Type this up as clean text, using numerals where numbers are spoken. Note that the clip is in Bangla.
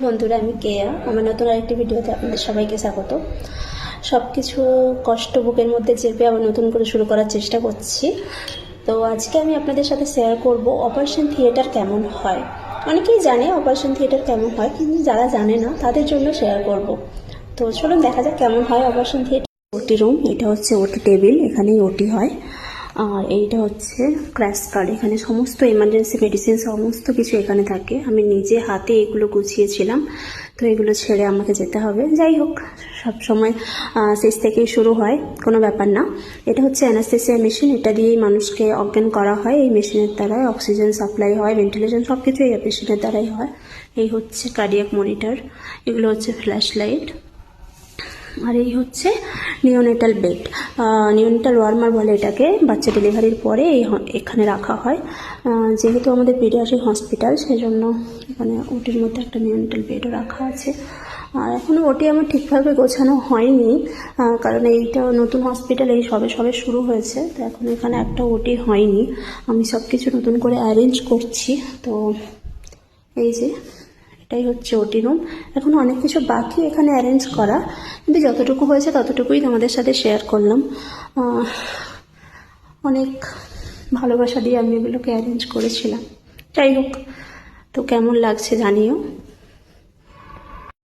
বন্ধুরা, আমি কেয়া। আমার নতুন আরেকটি ভিডিওতে আপনাদের সবাইকে স্বাগত। সব কিছু কষ্ট বুকের মধ্যে চেপে আবার নতুন করে শুরু করার চেষ্টা করছি। তো আজকে আমি আপনাদের সাথে শেয়ার করব অপারেশন থিয়েটার কেমন হয়। অনেকেই জানে অপারেশন থিয়েটার কেমন হয়, কিন্তু যারা জানে না তাদের জন্য শেয়ার করব। তো চলুন দেখা যাক কেমন হয় অপারেশন থিয়েটার। ওটি রুম, এটা হচ্ছে ওটি টেবিল, এখানেই ওটি হয়। আর এইটা হচ্ছে ক্র্যাশ কার্ড, এখানে সমস্ত এমার্জেন্সি মেডিসিন সমস্ত কিছু এখানে থাকে। আমি নিজে হাতে এগুলো গুছিয়েছিলাম, তো এগুলো ছেড়ে আমাকে যেতে হবে। যাই হোক, সব সময় শেষ থেকেই শুরু হয়, কোনো ব্যাপার না। এটা হচ্ছে অ্যানাস্থেসিয়া মেশিন, এটা দিয়েই মানুষকে অজ্ঞান করা হয়। এই মেশিনের দ্বারাই অক্সিজেন সাপ্লাই হয়, ভেন্টিলেশন সব কিছু এই মেশিনের দ্বারাই হয়। এই হচ্ছে কার্ডিয়াক মনিটর, এগুলো হচ্ছে ফ্ল্যাশ লাইট। আর এই হচ্ছে নিওনেটাল বেড, নিওনেটাল ওয়ার্মার বলে এটাকে। বাচ্চা ডেলিভারির পরে এখানে রাখা হয়। যেহেতু আমাদের পিডিয়াট্রিক হসপিটাল, সেই জন্য এখানে ওটির মধ্যে একটা নিওনেটাল বেডও রাখা আছে। আর এখনও ওটি আমার ঠিকভাবে গোছানো হয়নি, কারণ এইটা নতুন হসপিটাল, এই সবে সবে শুরু হয়েছে। তো এখন এখানে একটা ওটি হয়নি, আমি সব কিছু নতুন করে অ্যারেঞ্জ করছি। তো এই যে এটাই হচ্ছে ওটি রুম। এখনও অনেক কিছু বাকি এখানে অ্যারেঞ্জ করা, কিন্তু যতটুকু হয়েছে ততটুকুই তোমাদের সাথে শেয়ার করলাম। অনেক ভালোবাসা দিয়ে আমি এগুলোকে অ্যারেঞ্জ করেছিলাম। যাই হোক, তো কেমন লাগছে জানিও।